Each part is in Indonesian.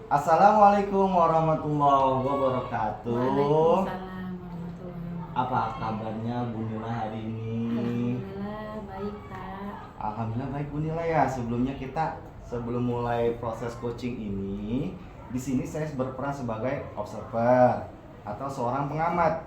Assalamualaikum warahmatullahi wabarakatuh. Waalaikumsalam warahmatullahi wabarakatuh. Apa kabarnya Bu Nila hari ini? Alhamdulillah baik Pak. Alhamdulillah baik Bu Nila ya. Sebelum mulai proses coaching ini, di sini saya berperan sebagai observer atau seorang pengamat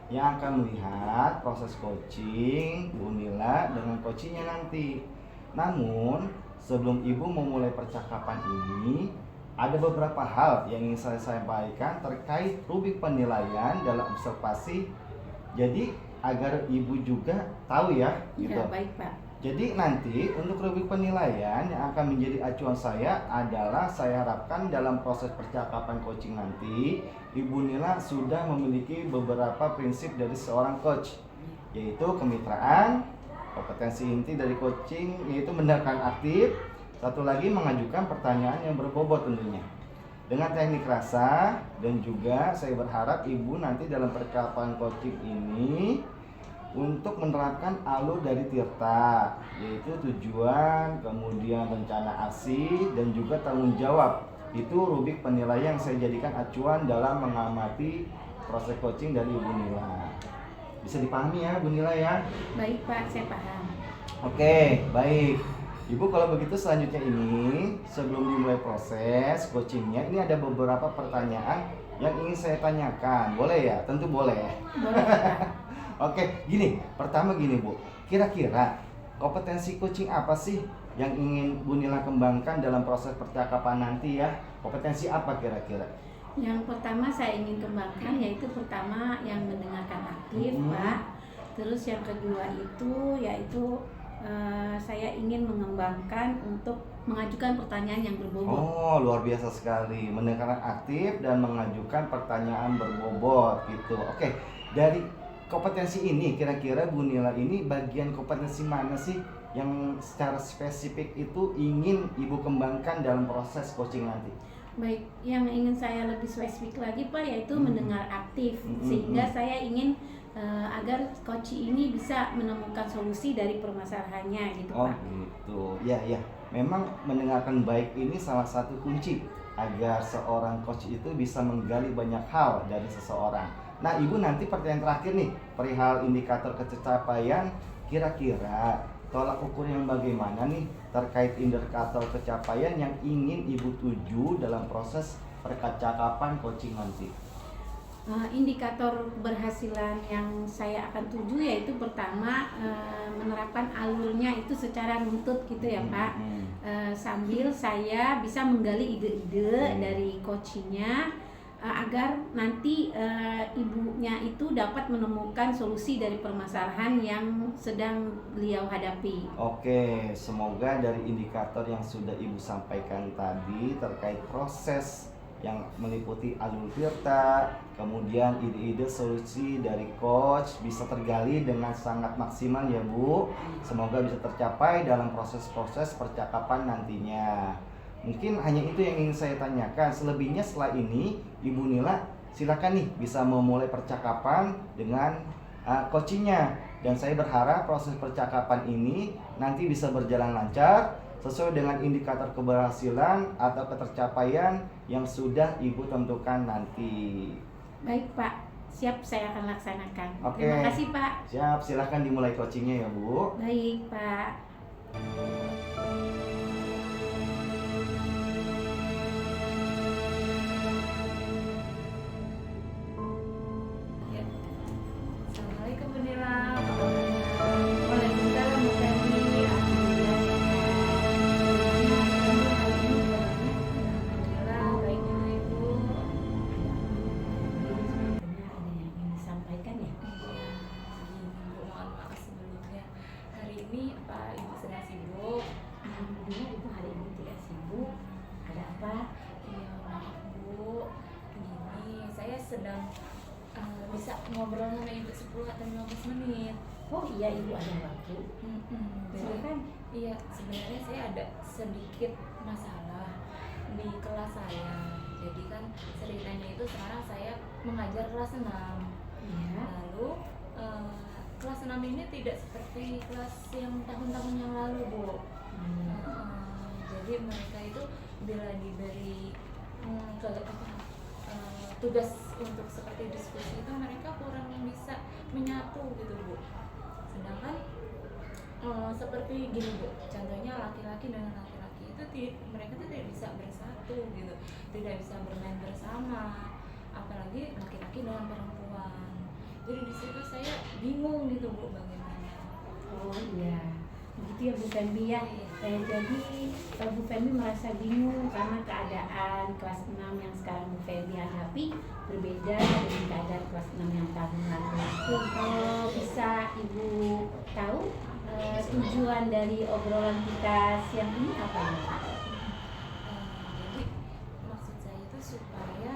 yang akan melihat proses coaching Bu Nila dengan coachingnya nanti. Namun sebelum Ibu memulai percakapan ini, ada beberapa hal yang ingin saya sampaikan terkait rubrik penilaian dalam observasi. Jadi agar Ibu juga tahu ya, gitu. Ya baik Pak. Jadi nanti untuk rubrik penilaian yang akan menjadi acuan saya adalah saya harapkan dalam proses percakapan coaching nanti Ibu Nila sudah memiliki beberapa prinsip dari seorang coach, yaitu kemitraan, kompetensi inti dari coaching yaitu mendengarkan aktif, satu lagi mengajukan pertanyaan yang berbobot tentunya dengan teknik rasa. Dan juga saya berharap Ibu nanti dalam percakapan coaching ini untuk menerapkan alur dari Tirta, yaitu tujuan, kemudian rencana aksi, dan juga tanggung jawab. Itu rubrik penilaian yang saya jadikan acuan dalam mengamati proses coaching dari Ibu Nila. Bisa dipahami ya Bu Nila ya? Baik Pak, saya paham. Oke, baik. Ibu kalau begitu selanjutnya ini sebelum dimulai proses coachingnya ini ada beberapa pertanyaan yang ingin saya tanyakan. Boleh ya? Tentu boleh. Boleh Pak. Oke, pertama gini Bu, kira-kira kompetensi coaching apa sih yang ingin Bu Nila kembangkan dalam proses percakapan nanti ya? Kompetensi apa kira-kira? Yang pertama saya ingin kembangkan yaitu pertama yang mendengarkan aktif Pak. Terus yang kedua itu yaitu saya ingin mengembangkan untuk mengajukan pertanyaan yang berbobot. Oh, luar biasa sekali. Mendengarkan aktif dan mengajukan pertanyaan berbobot gitu. Oke, dari kompetensi ini kira-kira Bu Nila ini bagian kompetensi mana sih yang secara spesifik itu ingin Ibu kembangkan dalam proses coaching nanti? Baik, yang ingin saya lebih spesifik lagi Pak yaitu mendengar aktif, sehingga saya ingin agar coach ini bisa menemukan solusi dari permasalahannya gitu Oh Pak. gitu, ya ya. Memang mendengarkan baik ini salah satu kunci agar seorang coach itu bisa menggali banyak hal dari seseorang. Nah Ibu nanti pertanyaan terakhir nih, perihal indikator kecapaian, kira-kira tolak ukur yang bagaimana nih terkait indikator kecapaian yang ingin Ibu tuju dalam proses percakapan coaching nanti? Indikator keberhasilan yang saya akan tuju yaitu pertama menerapkan alurnya itu secara runtut gitu ya Pak. Sambil saya bisa menggali ide-ide dari coachingnya agar nanti ibunya itu dapat menemukan solusi dari permasalahan yang sedang beliau hadapi. Oke, semoga dari indikator yang sudah Ibu sampaikan tadi terkait proses yang meliputi alur Tirta, kemudian ide-ide solusi dari coach bisa tergali dengan sangat maksimal ya Bu. Semoga bisa tercapai dalam proses-proses percakapan nantinya. Mungkin hanya itu yang ingin saya tanyakan. Selebihnya setelah ini Ibu Nila silakan nih bisa memulai percakapan dengan coachingnya. Dan saya berharap proses percakapan ini nanti bisa berjalan lancar sesuai dengan indikator keberhasilan atau ketercapaian yang sudah Ibu tentukan nanti. Baik Pak, siap saya akan laksanakan. Oke. Terima kasih Pak. Siap, silakan dimulai coachingnya ya Bu. Baik Pak. Assalamualaikum Bu Nila. Waalaikumsalam Bu Ferdi. Alhamdulillah baik juga Ibu. Sebenarnya ada yang ingin disampaikan ya? Begini Bu, mohon maaf sebelumnya. Hari ini apa Ibu sedang sibuk? Alhamdulillah Ibu hari ini tidak sibuk. Ada apa? Iya maaf Bu. Begini, saya sedang bisa ngobrol sama Ibu 10 atau 15 menit. Oh iya Ibu ada waktu. Jadi Silakan. iya sebenarnya saya ada sedikit masalah di kelas saya. Jadi kan ceritanya itu sekarang saya mengajar kelas 6. Iya. Lalu kelas 6 ini tidak seperti kelas yang tahun-tahun yang lalu Bu. Jadi mereka itu bila diberi tugas untuk seperti diskusi itu mereka kurang bisa menyatu gitu Bu. Sedangkan seperti gini Bu, contohnya laki-laki dengan laki-laki itu mereka tuh tidak bisa bersatu gitu, tidak bisa bermain bersama, apalagi laki-laki dengan perempuan. Jadi di situ saya bingung gitu Bu, bagaimana. Oh iya, begitu ya Bu Fembi ya. Iya. Jadi Bu Fembi merasa bingung karena keadaan kelas 6 yang sekarang Bu Fembi hadapi berbeda dengan keadaan kelas 6 yang tahun lalu. Kalau bisa Ibu tahu tujuan dari obrolan kita siang ini apa ya? Jadi maksud saya itu supaya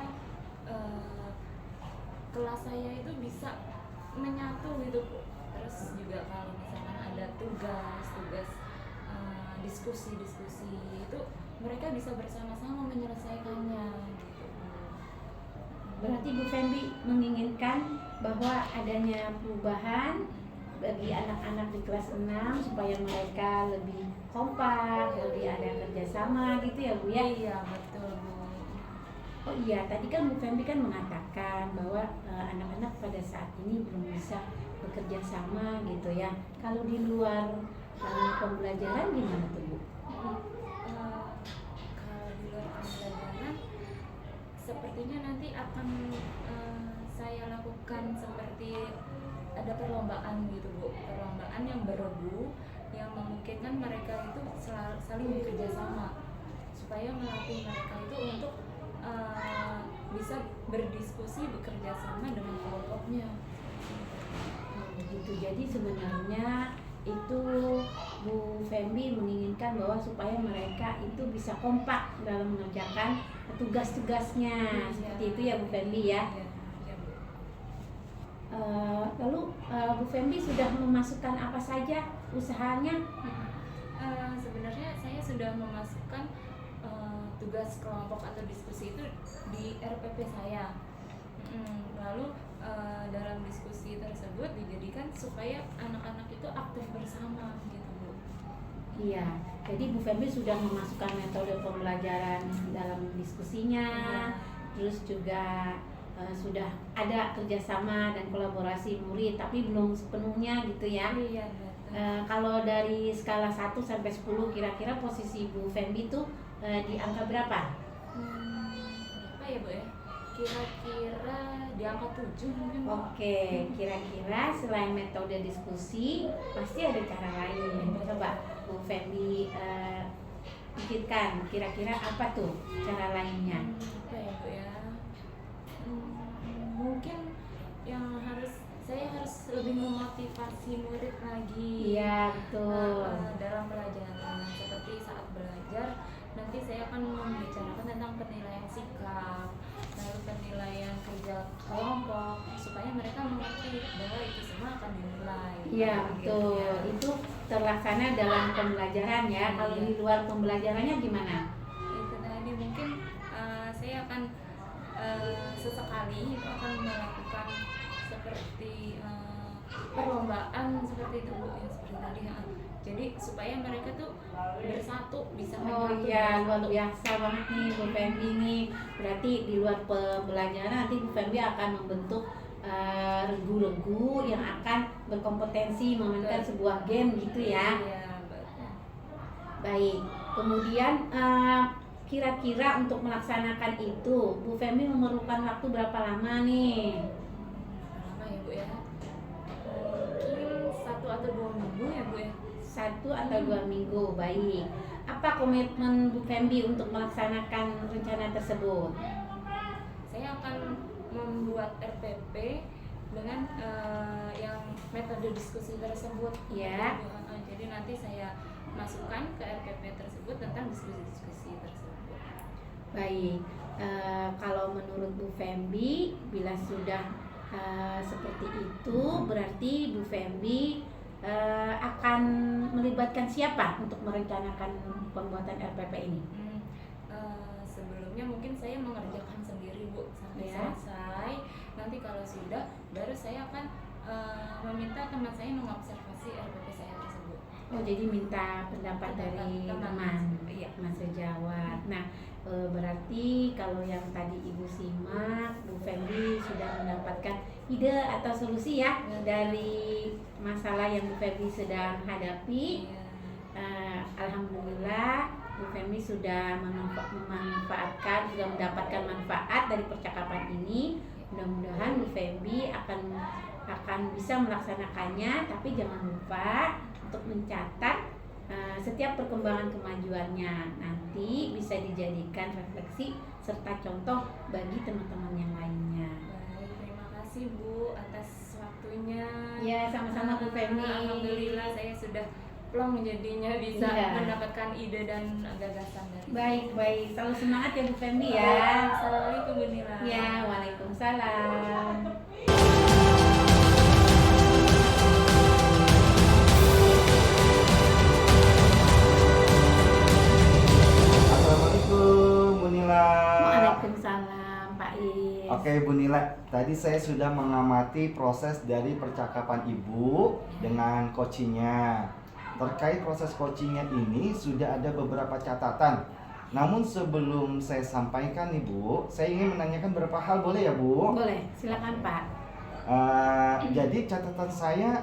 kelas saya itu bisa menyatu gitu Bu. Terus juga kalau misalkan ada tugas diskusi itu mereka bisa bersama-sama menyelesaikannya gitu Bu. Berarti Bu Fembi menginginkan bahwa adanya perubahan bagi anak-anak di kelas 6 supaya mereka lebih kompak, lebih ada kerjasama gitu ya Bu ya? Iya betul Bu. Oh iya, tadi kan Bu Fembi kan mengatakan bahwa anak-anak pada saat ini belum bisa bekerja sama gitu ya. Kalau di luar pembelajaran gimana tuh Bu? Kalau di luar pembelajaran sepertinya nanti akan saya lakukan seperti ada perlombaan gitu Bu, perlombaan yang beregu yang memungkinkan mereka itu saling bekerja sama supaya melatih mereka itu untuk bisa berdiskusi bekerja sama dengan kelompoknya. Begitu. Jadi sebenarnya itu Bu Fembi menginginkan bahwa supaya mereka itu bisa kompak dalam mengerjakan tugas-tugasnya. Seperti itu ya Bu Fembi ya. Iya, Bu. Lalu Bu Fembi sudah memasukkan apa saja usahanya? Sebenarnya saya sudah memasukkan tugas kelompok atau diskusi itu di RPP saya. Lalu dalam diskusi tersebut dijadikan supaya anak-anak itu aktif bersama gitu Bu. Iya, jadi Bu Fembi sudah memasukkan metode pembelajaran dalam diskusinya, terus juga sudah ada kerjasama dan kolaborasi murid, tapi belum sepenuhnya gitu ya. Iya betul. Kalau dari skala 1 sampai 10 kira-kira posisi Bu Fembi itu di angka berapa? Berapa ya Bu ya? Kira-kira di angka 7 mungkin Bu. Oke, kira-kira selain metode diskusi pasti ada cara lain. Coba Bu Fembi pikirkan kira-kira apa tuh cara lainnya? Apa ya Bu ya? Mungkin yang saya harus lebih memotivasi murid lagi. Iya, betul. Dalam pelajaran seperti saat belajar nanti saya akan membicarakan tentang penilaian sikap, lalu penilaian kerja kelompok supaya mereka mengerti bahwa itu semua akan dinilai. Iya, betul. Ya. Itu terlaksana dalam pembelajaran ya. Kalau Iya. di luar pembelajarannya gimana? Itu tadi mungkin saya akan sesekali itu akan melakukan seperti perlombaan seperti itu Bu, yang seperti tadi jadi supaya mereka tuh bersatu bisa Oh menyatu iya, luar bersatu. biasa banget nih Bu Fembi nih. Berarti di luar pembelajaran nanti Bu Fembi akan membentuk regu-regu yang akan berkompetensi memainkan Betul. sebuah game gitu ya. Iya betul. Baik. Kemudian kira-kira untuk melaksanakan itu Bu Fembi memerlukan waktu berapa lama nih? Lama ya Bu ya, mungkin 1 atau 2 minggu ya Bu ya. 1 atau 2 minggu, baik. Apa komitmen Bu Fembi untuk melaksanakan rencana tersebut? Saya akan membuat RPP dengan yang metode diskusi tersebut Ya. Jadi nanti saya masukkan ke RPP tersebut tentang diskusi-diskusi tersebut. Baik. Kalau menurut Bu Fembi, bila sudah seperti itu, berarti Bu Fembi akan melibatkan siapa untuk merencanakan pembuatan RPP ini? Sebelumnya mungkin saya mengerjakan sendiri Bu sampai Ya. selesai. Nanti kalau sudah, baru saya akan meminta teman saya mengobservasi RPP saya tersebut. Oh, jadi minta pendapat dari teman Iya. Mas Sejawat. Nah, Berarti kalau yang tadi Ibu simak, Bu Febri sudah mendapatkan ide atau solusi ya dari masalah yang Bu Febri sedang hadapi. Iya. Alhamdulillah Bu Febri sudah memanfaatkan, sudah mendapatkan manfaat dari percakapan ini. Mudah-mudahan Bu Febri akan bisa melaksanakannya, tapi jangan lupa untuk mencatat setiap perkembangan kemajuannya, nanti bisa dijadikan refleksi serta contoh bagi teman-teman yang lainnya. Baik, terima kasih Bu atas waktunya. Ya, sama-sama Bu Febri. Alhamdulillah saya sudah plong jadinya bisa Iya. mendapatkan ide dan gagasan dari. Baik, selalu semangat ya Bu Febri ya. Assalamualaikum Bu Nila. Ya, waalaikumsalam. Assalamualaikum Bu Nila. Waalaikumsalam Pak Is. Oke Bu Nila, tadi saya sudah mengamati proses dari percakapan Ibu dengan coachingnya. Terkait proses coachingnya ini sudah ada beberapa catatan. Namun sebelum saya sampaikan nih Bu, saya ingin menanyakan beberapa hal, boleh ya Bu? Boleh, silakan Pak. Jadi catatan saya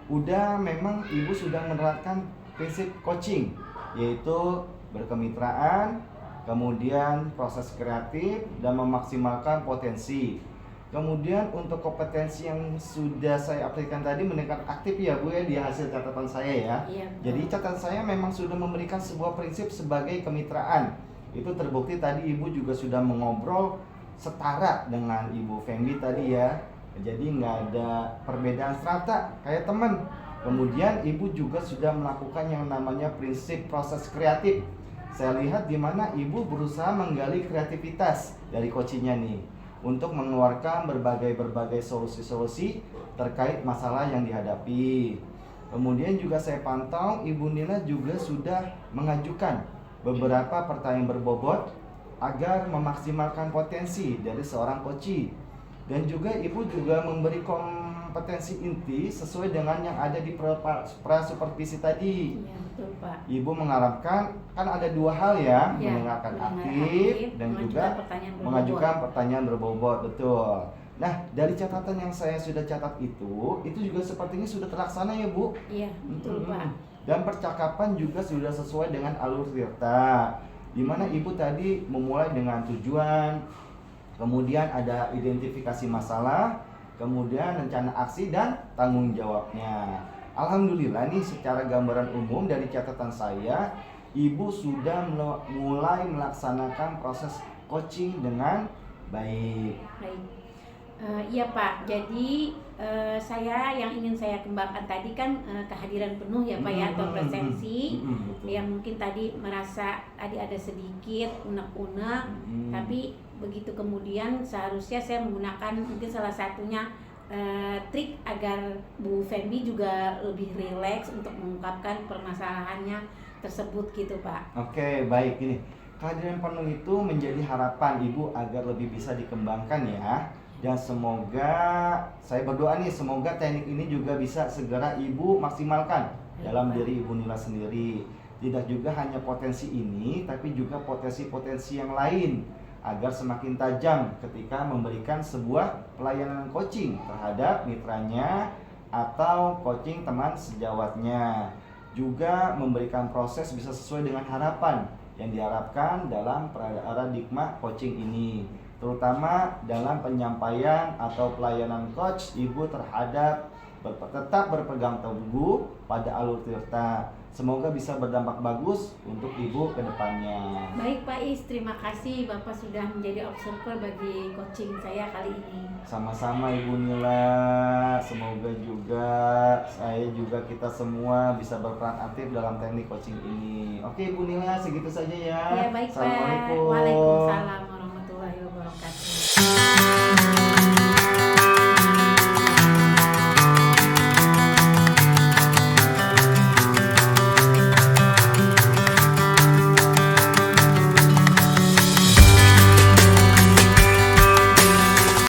udah memang Ibu sudah menerapkan prinsip coaching, yaitu berkemitraan, kemudian proses kreatif dan memaksimalkan potensi. Kemudian untuk kompetensi yang sudah saya aplikasikan tadi meningkat aktif ya Bu ya di hasil catatan saya ya. Iya, betul. Jadi catatan saya memang sudah memberikan sebuah prinsip sebagai kemitraan. Itu terbukti tadi Ibu juga sudah mengobrol setara dengan Ibu Fendi tadi ya. Jadi nggak ada perbedaan strata kayak teman. Kemudian Ibu juga sudah melakukan yang namanya prinsip proses kreatif. Saya lihat di mana Ibu berusaha menggali kreativitas dari coachingnya nih untuk mengeluarkan berbagai solusi-solusi terkait masalah yang dihadapi. Kemudian juga saya pantau Ibu Nila juga sudah mengajukan beberapa pertanyaan berbobot agar memaksimalkan potensi dari seorang coach. Dan juga Ibu juga memberi kompetensi inti sesuai dengan yang ada di pra-supervisi tadi. Iya, betul Pak. Ibu mengharapkan kan ada dua hal ya, Ya, mendengarkan mendengar aktif dan mengajukan juga pertanyaan berbobot. mengajukan pertanyaan berbobot, betul. Nah, dari catatan yang saya sudah catat itu juga sepertinya sudah terlaksana ya Bu. Iya, betul Pak. Dan percakapan juga sudah sesuai dengan alur Tirta, di mana Ibu tadi memulai dengan tujuan, kemudian ada identifikasi masalah, kemudian rencana aksi dan tanggung jawabnya. Alhamdulillah nih secara gambaran umum dari catatan saya, Ibu sudah mulai melaksanakan proses coaching dengan baik. Baik. Iya Pak, jadi saya yang ingin saya kembangkan tadi kan kehadiran penuh ya Pak ya, atau presensi Betul. yang mungkin tadi merasa tadi ada sedikit unek-unek, tapi begitu kemudian seharusnya saya menggunakan mungkin salah satunya trik agar Bu Fendi juga lebih rileks untuk mengungkapkan permasalahannya tersebut gitu Pak. Oke, baik ini. Kehadiran penuh itu menjadi harapan Ibu agar lebih bisa dikembangkan ya. Dan semoga saya berdoa nih semoga teknik ini juga bisa segera Ibu maksimalkan dalam diri Ibu Nila sendiri. Tidak juga hanya potensi ini tapi juga potensi-potensi yang lain agar semakin tajam ketika memberikan sebuah pelayanan coaching terhadap mitranya atau coaching teman sejawatnya. Juga memberikan proses bisa sesuai dengan harapan yang diharapkan dalam paradigma coaching ini, terutama dalam penyampaian atau pelayanan coach Ibu terhadap tetap berpegang teguh pada alur Tirta. Semoga bisa berdampak bagus untuk Ibu ke depannya. Baik Pak Is, terima kasih Bapak sudah menjadi observer bagi coaching saya kali ini. Sama-sama Ibu Nila. Semoga juga kita semua bisa berperan aktif dalam teknik coaching ini. Oke Ibu Nila, segitu saja ya. Ya baik Pak. Assalamualaikum. Waalaikumsalam warahmatullahi wabarakatuh.